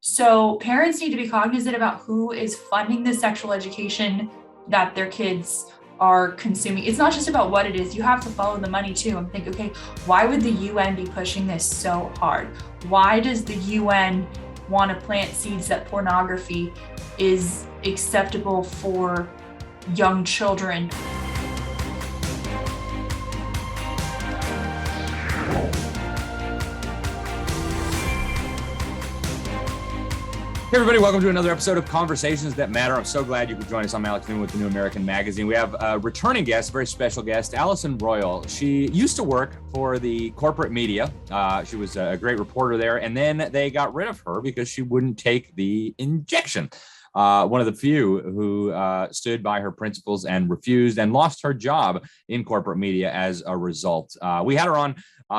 So parents need to be cognizant about who is funding the sexual education that their kids are consuming. It's not just about what it is. You have to follow the money too and think, okay, why would the UN be pushing this so hard? Why does the UN want to plant seeds that pornography is acceptable for young children? Hey everybody, welcome to another episode of Conversations That Matter. I'm so glad you could join us. I'm Alex Newman with the New American Magazine. We have a returning guest, a very special guest, Allison Royal. She used to work for the corporate media. She was a great reporter there, and then they got rid of her because she wouldn't take the injection. One of the few who stood by her principles and refused and lost her job in corporate media as a result. We had her on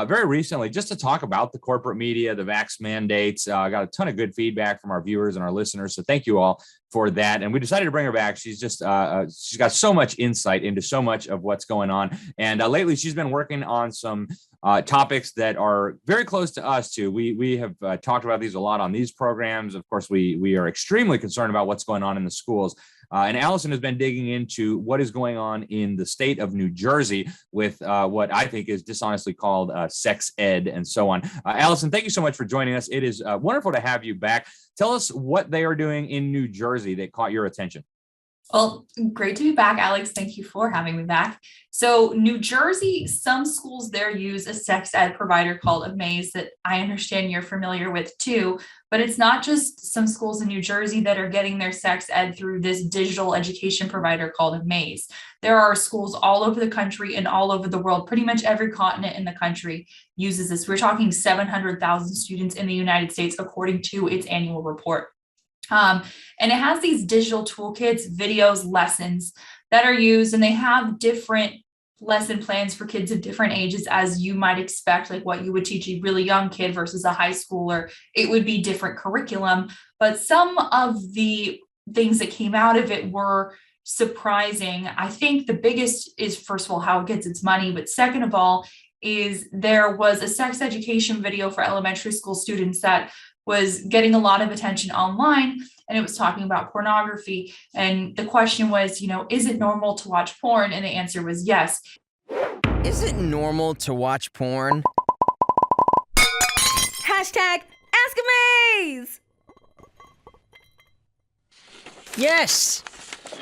very recently just to talk about the corporate media, the vax mandates. I got a ton of good feedback from our viewers and our listeners. So thank you all for that. And we decided to bring her back. She's just, she's got so much insight into so much of what's going on. And lately she's been working on some topics that are very close to us too. We have talked about these a lot on these programs. Of course, we are extremely concerned about what's going on in the schools. And Allison has been digging into what is going on in the state of New Jersey with what I think is dishonestly called sex ed and so on. Allison, thank you so much for joining us. It is wonderful to have you back. Tell us what they are doing in New Jersey that caught your attention. Well, great to be back, Alex. Thank you for having me back. So New Jersey, some schools there use a sex ed provider called Amaze that I understand you're familiar with too, but it's not just some schools in New Jersey that are getting their sex ed through this digital education provider called Amaze. There are schools all over the country and all over the world. Pretty much every continent in the country uses this. We're talking 700,000 students in the United States, according to its annual report. And it has these digital toolkits, videos, lessons that are used, and they have different lesson plans for kids of different ages, as you might expect, like what you would teach a really young kid versus a high schooler. It would be different curriculum, but some of the things that came out of it were surprising. I think the biggest is, first of all, how it gets its money, but second of all, is there was a sex education video for elementary school students that was getting a lot of attention online, and it was talking about pornography. And the question was, is it normal to watch porn? And the answer was yes. Is it normal to watch porn? Hashtag Ask Amaze! Yes,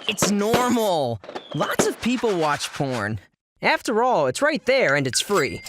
it's normal. Lots of people watch porn. After all, it's right there and it's free.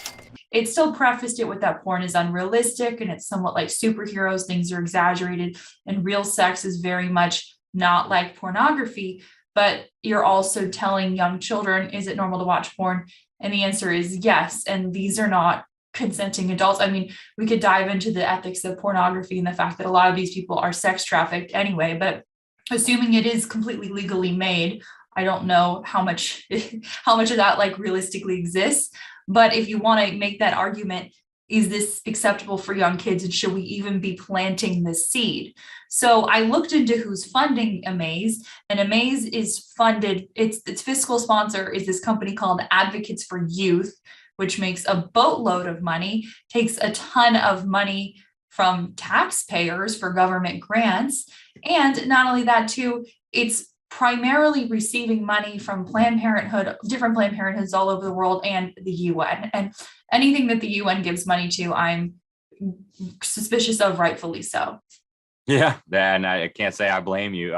It still prefaced it with that porn is unrealistic and it's somewhat like superheroes, things are exaggerated, and real sex is very much not like pornography. But you're also telling young children, is it normal to watch porn? And the answer is yes. And these are not consenting adults. I mean, we could dive into the ethics of pornography and the fact that a lot of these people are sex trafficked anyway, but assuming it is completely legally made, I don't know how much of that like realistically exists. But if you want to make that argument, is this acceptable for young kids, and should we even be planting the seed? So I looked into who's funding Amaze, and Amaze is funded, its fiscal sponsor is this company called Advocates for Youth, which makes a boatload of money, takes a ton of money from taxpayers for government grants. And not only that too, it's primarily receiving money from Planned Parenthood, different Planned Parenthoods all over the world, and the UN. And anything that the UN gives money to, I'm suspicious of, rightfully so. Yeah, and I can't say I blame you.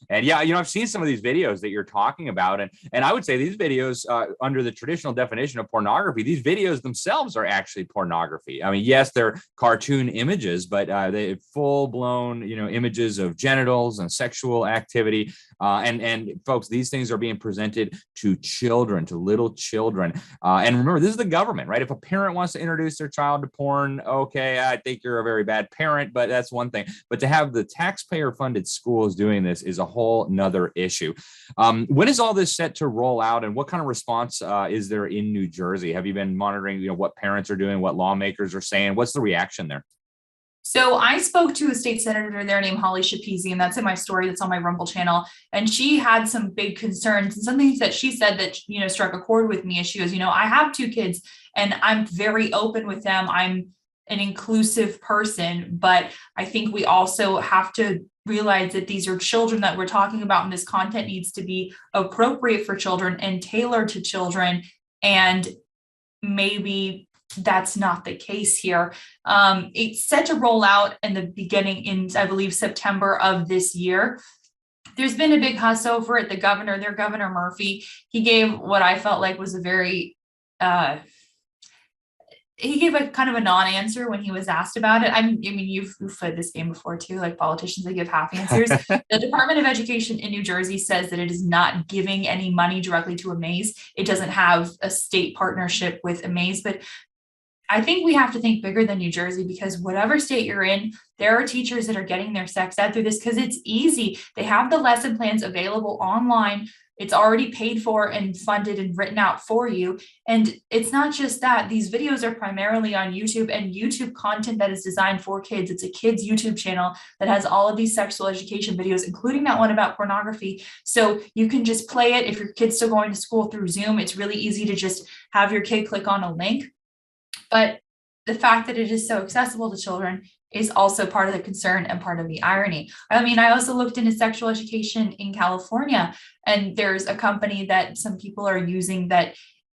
And yeah, I've seen some of these videos that you're talking about, and I would say these videos, under the traditional definition of pornography, these videos themselves are actually pornography. I mean, yes, they're cartoon images, but they full blown, images of genitals and sexual activity. And folks, these things are being presented to children, to little children. And remember, this is the government, right? If a parent wants to introduce their child to porn, okay, I think you're a very bad parent, but that's one thing. But to have the taxpayer funded schools doing this is a whole nother issue. When is all this set to roll out, and what kind of response is there in New Jersey? Have you been monitoring, what parents are doing, what lawmakers are saying? What's the reaction there? So I spoke to a state senator there named Holly Schepisi, and that's in my story that's on my Rumble channel. And she had some big concerns, and some things that she said that, struck a chord with me. As she goes, I have two kids and I'm very open with them. I'm an inclusive person. But I think we also have to realize that these are children that we're talking about, and this content needs to be appropriate for children and tailored to children. And maybe that's not the case here. It's set to roll out in the beginning in, I believe, September of this year. There's been a big fuss over it. Their governor Murphy, he gave what I felt like was a very, he gave a kind of a non-answer when he was asked about it. I mean, you've played this game before too, like politicians, they give half answers. The Department of Education in New Jersey says that it is not giving any money directly to Amaze. It doesn't have a state partnership with Amaze, but I think we have to think bigger than New Jersey, because whatever state you're in, there are teachers that are getting their sex ed through this because it's easy. They have the lesson plans available online. It's already paid for and funded and written out for you. And it's not just that. These videos are primarily on YouTube, and YouTube content that is designed for kids. It's a kids YouTube channel that has all of these sexual education videos, including that one about pornography. So you can just play it. If your kid's still going to school through Zoom, it's really easy to just have your kid click on a link. But the fact that it is so accessible to children is also part of the concern and part of the irony. I mean, I also looked into sexual education in California, and there's a company that some people are using that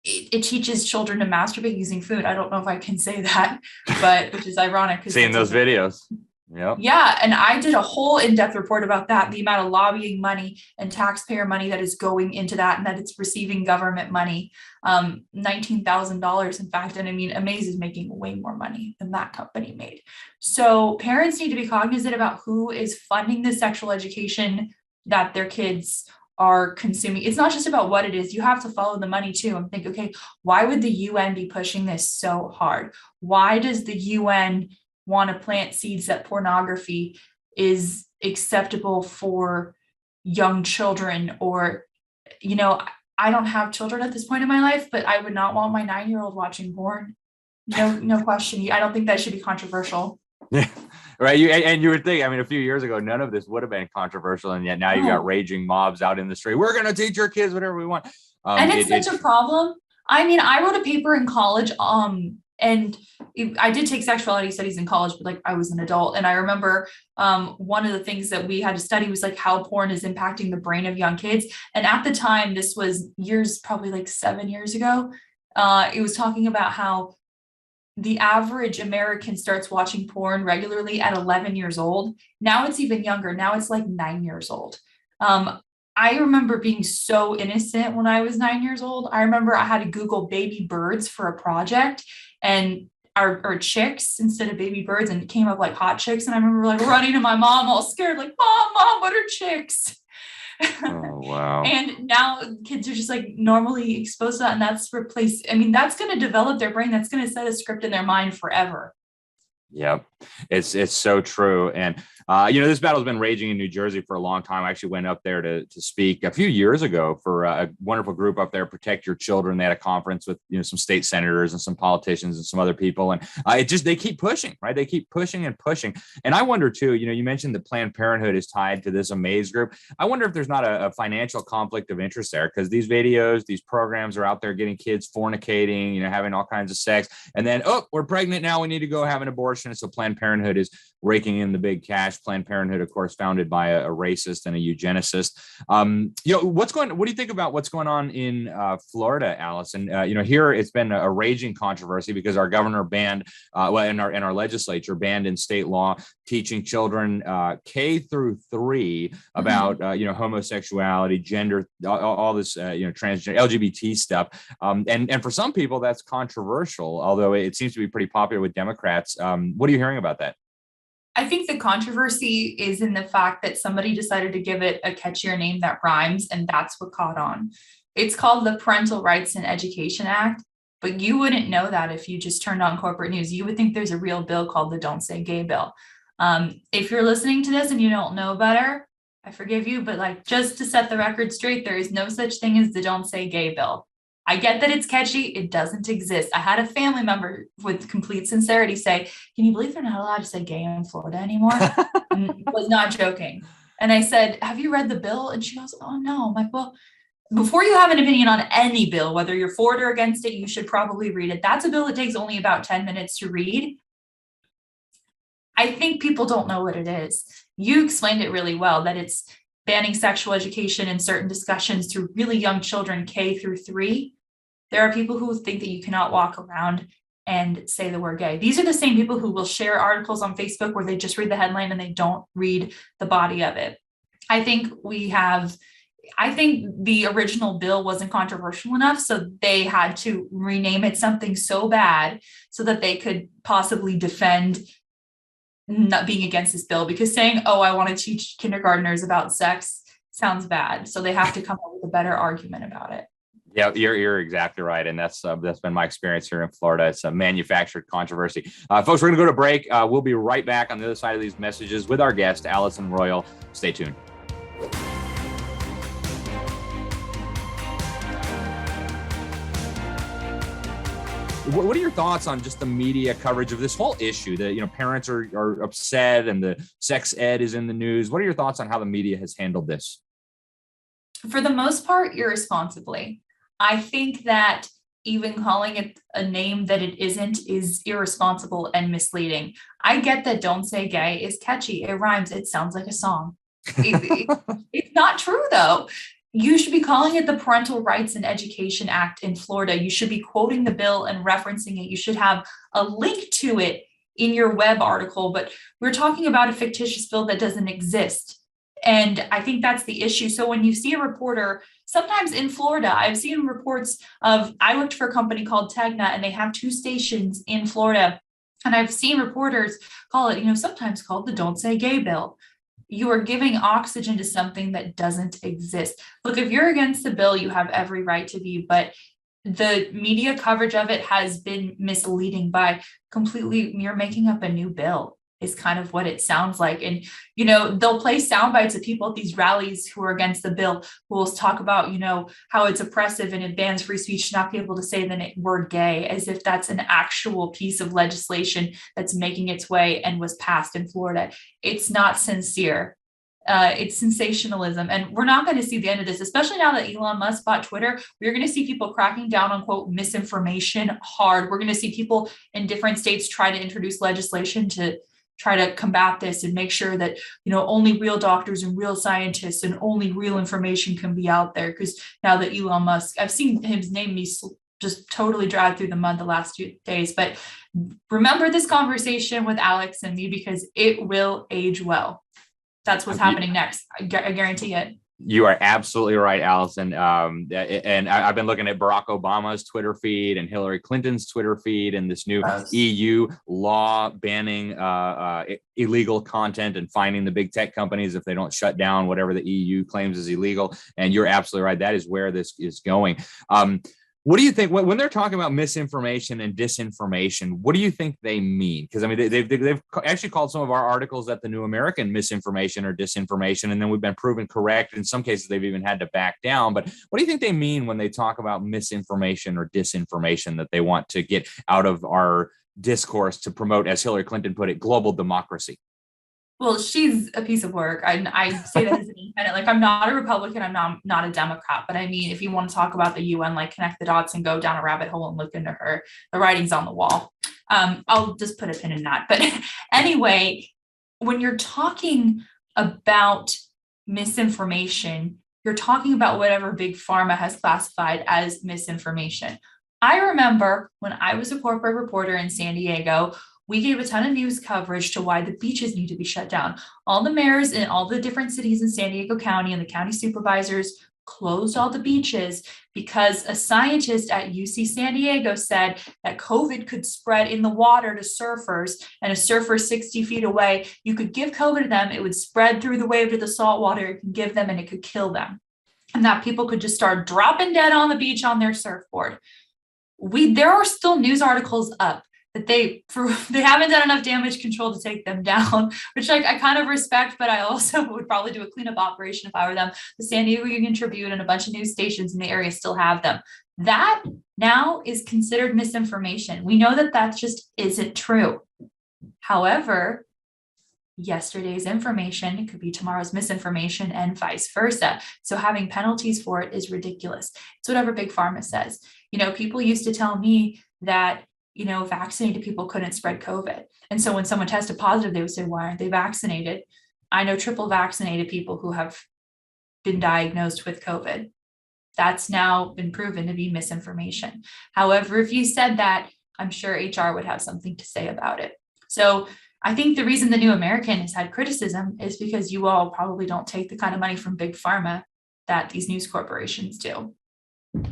it teaches children to masturbate using food. I don't know if I can say that, but which is ironic. Seeing those videos. Yep. Yeah. And I did a whole in-depth report about that, the amount of lobbying money and taxpayer money that is going into that, and that it's receiving government money, $19,000 in fact. And I mean, Amaze is making way more money than that company made. So parents need to be cognizant about who is funding the sexual education that their kids are consuming. It's not just about what it is. You have to follow the money too and think, okay, why would the UN be pushing this so hard? Why does the UN want to plant seeds that pornography is acceptable for young children? Or, you know, I don't have children at this point in my life, but I would not want my 9-year-old watching porn. No question. I don't think that should be controversial. Yeah, right. You would think, I mean, a few years ago, none of this would have been controversial. And yet now you got raging mobs out in the street. We're going to teach your kids whatever we want. And it's such a problem. I mean, I wrote a paper in college, and I did take sexuality studies in college, but like I was an adult. And I remember one of the things that we had to study was like how porn is impacting the brain of young kids. And at the time, this was probably like 7 years ago, it was talking about how the average American starts watching porn regularly at 11 years old. Now it's even younger. Now it's like 9 years old. I remember being so innocent when I was 9 years old. I remember I had to Google baby birds for a project, and or chicks instead of baby birds, and it came up like hot chicks. And I remember like running to my mom all scared, like, Mom, what are chicks? Oh, wow. And now kids are just like normally exposed to that, and that's replaced. I mean, that's going to develop their brain. That's going to set a script in their mind forever. Yep. It's so true. And, this battle's been raging in New Jersey for a long time. I actually went up there to speak a few years ago for a wonderful group up there, Protect Your Children. They had a conference with, some state senators and some politicians and some other people. And they keep pushing, right? They keep pushing and pushing. And I wonder too, you mentioned that Planned Parenthood is tied to this Amaze group. I wonder if there's not a financial conflict of interest there, because these videos, these programs are out there getting kids fornicating, having all kinds of sex. And then, we're pregnant now, we need to go have an abortion. So Planned Parenthood is raking in the big cash. Planned Parenthood, of course, founded by a racist and a eugenicist. What do you think about what's going on in Florida, Allison? Here it's been a raging controversy because our governor banned, and our legislature banned in state law teaching children K through 3 about homosexuality, gender, all this transgender LGBT stuff. And for some people that's controversial, although it seems to be pretty popular with Democrats. What are you hearing about that? I think the controversy is in the fact that somebody decided to give it a catchier name that rhymes, and that's what caught on. It's called the Parental Rights and Education Act, but you wouldn't know that if you just turned on corporate news. You would think there's a real bill called the Don't Say Gay bill. If you're listening to this and you don't know better, I forgive you, but just to set the record straight, there is no such thing as the Don't Say Gay bill. I get that it's catchy. It doesn't exist. I had a family member with complete sincerity say, can you believe they're not allowed to say gay in Florida anymore? And was not joking. And I said, have you read the bill? And she goes, oh no. I'm like, well, before you have an opinion on any bill, whether you're for it or against it, you should probably read it. That's a bill that takes only about 10 minutes to read. I think people don't know what it is. You explained it really well, that it's banning sexual education in certain discussions to really young children, K-3. There are people who think that you cannot walk around and say the word gay. These are the same people who will share articles on Facebook where they just read the headline and they don't read the body of it. I think the original bill wasn't controversial enough, so they had to rename it something so bad so that they could possibly defend not being against this bill, because saying, oh, I want to teach kindergartners about sex sounds bad. So they have to come up with a better argument about it. Yeah, you're exactly right, and that's been my experience here in Florida. It's a manufactured controversy. Folks, we're going to go to break. We'll be right back on the other side of these messages with our guest, Allison Royal. Stay tuned. What are your thoughts on just the media coverage of this whole issue? That parents are upset, and the sex ed is in the news. What are your thoughts on how the media has handled this? For the most part, irresponsibly. I think that even calling it a name that it isn't is irresponsible and misleading. I get that "Don't Say Gay" is catchy. It rhymes. It sounds like a song. It's not true, though. You should be calling it the Parental Rights and Education Act in Florida. You should be quoting the bill and referencing it. You should have a link to it in your web article, but we're talking about a fictitious bill that doesn't exist. And I think that's the issue. So when you see a reporter, sometimes in Florida, I've seen reports I worked for a company called Tegna, and they have 2 stations in Florida. And I've seen reporters call it, sometimes called the "Don't Say Gay" bill. You are giving oxygen to something that doesn't exist. Look, if you're against the bill, you have every right to be, but the media coverage of it has been misleading by you're making up a new bill is kind of what it sounds like. And, they'll play sound bites of people at these rallies who are against the bill, who will talk about, how it's oppressive and it bans free speech to not be able to say the word gay, as if that's an actual piece of legislation that's making its way and was passed in Florida. It's not sincere. It's sensationalism. And we're not going to see the end of this, especially now that Elon Musk bought Twitter. We're going to see people cracking down on, quote, misinformation hard. We're going to see people in different states try to introduce legislation to try to combat this and make sure that, only real doctors and real scientists and only real information can be out there. Because now that Elon Musk, I've seen his name be just totally dragged through the mud the last few days. But remember this conversation with Alex and me, because it will age well. That's what's happening next. I guarantee it. You are absolutely right, Allison. And I've been looking at Barack Obama's Twitter feed and Hillary Clinton's Twitter feed, and this new EU law banning illegal content and fining the big tech companies if they don't shut down whatever the EU claims is illegal. And you're absolutely right. That is where this is going. What do you think when they're talking about misinformation and disinformation? What do you think they mean? Because they've actually called some of our articles at the New American misinformation or disinformation, and then we've been proven correct. In some cases, they've even had to back down. But what do you think they mean when they talk about misinformation or disinformation that they want to get out of our discourse to promote, as Hillary Clinton put it, global democracy? Well, she's a piece of work. I say that as an independent. Like, I'm not a Republican, I'm not a Democrat. But I mean, if you want to talk about the UN, connect the dots and go down a rabbit hole and look into her, the writing's on the wall. I'll just put a pin in that. But anyway, when you're talking about misinformation, you're talking about whatever big pharma has classified as misinformation. I remember when I was a corporate reporter in San Diego, we gave a ton of news coverage to why the beaches need to be shut down. All the mayors in all the different cities in San Diego County and the county supervisors closed all the beaches because a scientist at UC San Diego said that COVID could spread in the water to surfers, and a surfer 60 feet away, you could give COVID to them, it would spread through the wave to the salt water, it could give them, and it could kill them. And that people could just start dropping dead on the beach on their surfboard. There are still news articles up that they haven't done enough damage control to take them down, which I kind of respect, but I also would probably do a cleanup operation if I were them. The San Diego Union Tribune and a bunch of news stations in the area still have them. That now is considered misinformation. We know that just isn't true. However, yesterday's information could be tomorrow's misinformation and vice versa. So having penalties for it is ridiculous. It's whatever Big Pharma says. People used to tell me that vaccinated people couldn't spread COVID. And so when someone tested positive, they would say, why aren't they vaccinated? I know triple vaccinated people who have been diagnosed with COVID. That's now been proven to be misinformation. However, if you said that, I'm sure HR would have something to say about it. So I think the reason the New American has had criticism is because you all probably don't take the kind of money from big pharma that these news corporations do.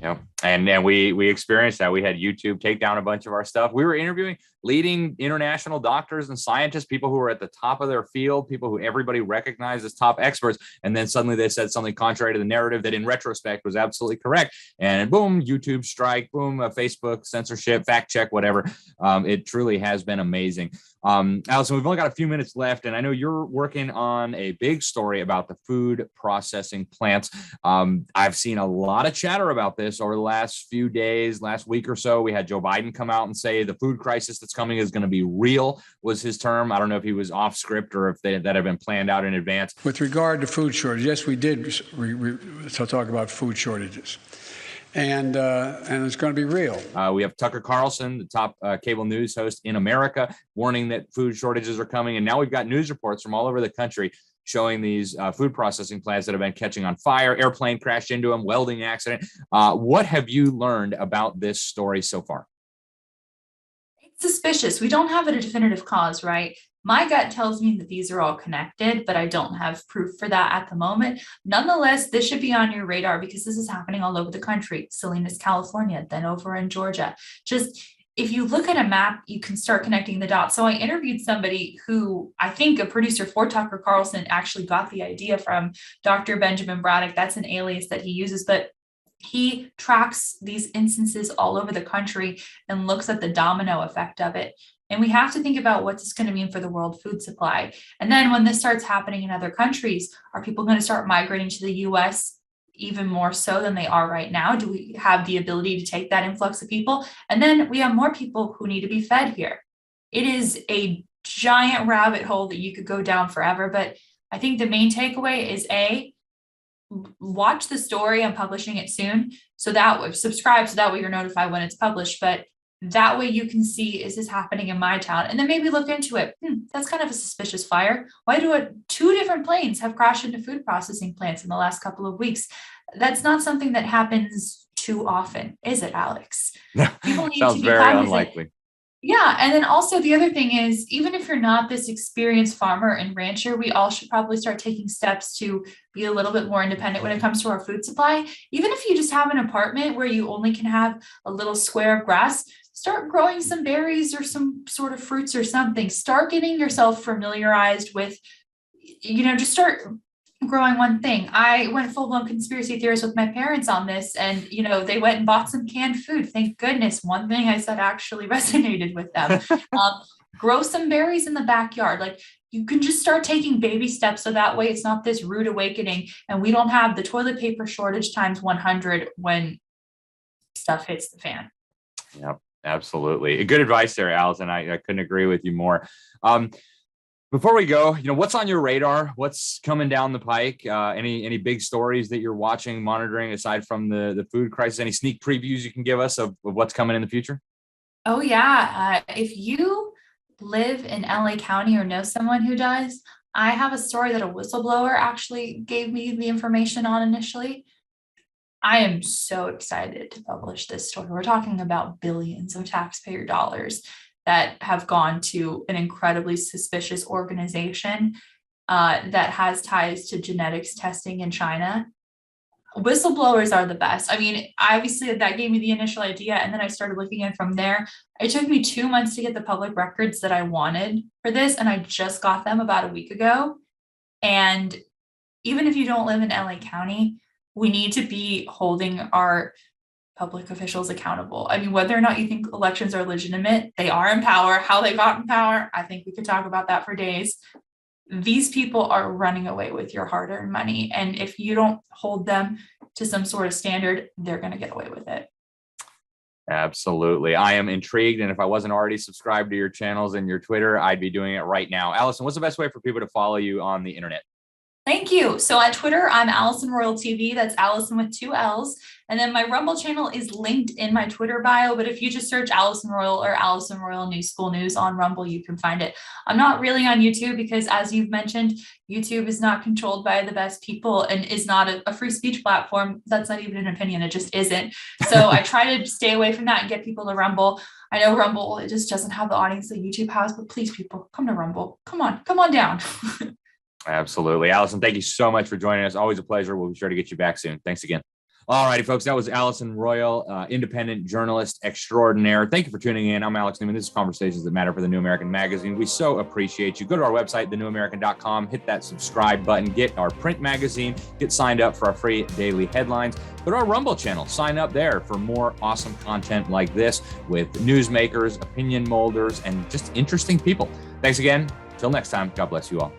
Yeah. And then we experienced that. We had YouTube take down a bunch of our stuff. We were interviewing leading international doctors and scientists, people who were at the top of their field, people who everybody recognized as top experts. And then suddenly they said something contrary to the narrative that in retrospect was absolutely correct. And boom, YouTube strike, boom, Facebook censorship, fact check, whatever. It truly has been amazing. Allison, we've only got a few minutes left, and I know you're working on a big story about the food processing plants. I've seen a lot of chatter about this over the last few days, last week or so. We had Joe Biden come out and say the food crisis that's coming is going to be real, was his term. I don't know if he was off script or if that had been planned out in advance. With regard to food shortage, yes, we did talk about food shortages. And it's going to be real. We have Tucker Carlson, the top cable news host in America, warning that food shortages are coming. And now we've got news reports from all over the country showing these food processing plants that have been catching on fire, airplane crashed into them, welding accident. What have you learned about this story so far? It's suspicious. We don't have a definitive cause, right? My gut tells me that these are all connected, but I don't have proof for that at the moment. Nonetheless, this should be on your radar because this is happening all over the country. Salinas, California, then over in Georgia. Just if you look at a map, you can start connecting the dots. So I interviewed somebody who I think a producer for Tucker Carlson actually got the idea from, Dr. Benjamin Braddock. That's an alias that he uses, but he tracks these instances all over the country and looks at the domino effect of it. And we have to think about what this going to mean for the world food supply. And then when this starts happening in other countries, are people going to start migrating to the US even more so than they are right now? Do we have the ability to take that influx of people? And then we have more people who need to be fed here. It is a giant rabbit hole that you could go down forever. But I think the main takeaway is watch the story. I'm publishing it soon. So that subscribe so that way you're notified when it's published. But that way you can see, is this happening in my town? And then maybe look into it. That's kind of a suspicious fire. Why do two different planes have crashed into food processing plants in the last couple of weeks? That's not something that happens too often, is it, Alex? People need Sounds to be very cognizant. unlikely. Yeah. And then also the other thing is, even if you're not this experienced farmer and rancher, we all should probably start taking steps to be a little bit more independent when it comes to our food supply. Even if you just have an apartment where you only can have a little square of grass, start growing some berries or some sort of fruits or something. Start getting yourself familiarized with, just start growing one thing. I went full-blown conspiracy theorist with my parents on this, and they went and bought some canned food. Thank goodness. One thing I said actually resonated with them. Grow some berries in the backyard. Like, you can just start taking baby steps, so that way it's not this rude awakening and we don't have the toilet paper shortage times 100 when stuff hits the fan. Yep, absolutely. Good advice there, Allison. I couldn't agree with you more. Before we go, what's on your radar? What's coming down the pike? Any big stories that you're watching, monitoring, aside from the food crisis? Any sneak previews you can give us of what's coming in the future? Oh, yeah. If you live in LA County or know someone who does, I have a story that a whistleblower actually gave me the information on initially. I am so excited to publish this story. We're talking about billions of taxpayer dollars that have gone to an incredibly suspicious organization that has ties to genetics testing in China. Whistleblowers are the best. I mean, obviously that gave me the initial idea, and then I started looking in from there. It took me 2 months to get the public records that I wanted for this, and I just got them about a week ago. And even if you don't live in LA County, we need to be holding our public officials accountable. I mean, whether or not you think elections are legitimate, they are in power. How they got in power, I think we could talk about that for days. These people are running away with your hard-earned money. And if you don't hold them to some sort of standard, they're going to get away with it. Absolutely. I am intrigued. And if I wasn't already subscribed to your channels and your Twitter, I'd be doing it right now. Allison, what's the best way for people to follow you on the internet? Thank you. So on Twitter, I'm Allison Royal TV. That's Allison with 2 L's. And then my Rumble channel is linked in my Twitter bio. But if you just search Allison Royal or Allison Royal New School News on Rumble, you can find it. I'm not really on YouTube because, as you've mentioned, YouTube is not controlled by the best people and is not a free speech platform. That's not even an opinion. It just isn't. So I try to stay away from that and get people to Rumble. I know Rumble, it just doesn't have the audience that YouTube has, but please, people, come to Rumble. Come on down. Absolutely. Allison, thank you so much for joining us. Always a pleasure. We'll be sure to get you back soon. Thanks again. All righty, folks. That was Allison Royal, independent journalist extraordinaire. Thank you for tuning in. I'm Alex Newman. This is Conversations That Matter for the New American Magazine. We so appreciate you. Go to our website, thenewamerican.com, hit that subscribe button, get our print magazine, get signed up for our free daily headlines. Go to our Rumble channel, sign up there for more awesome content like this with newsmakers, opinion molders, and just interesting people. Thanks again. Till next time, God bless you all.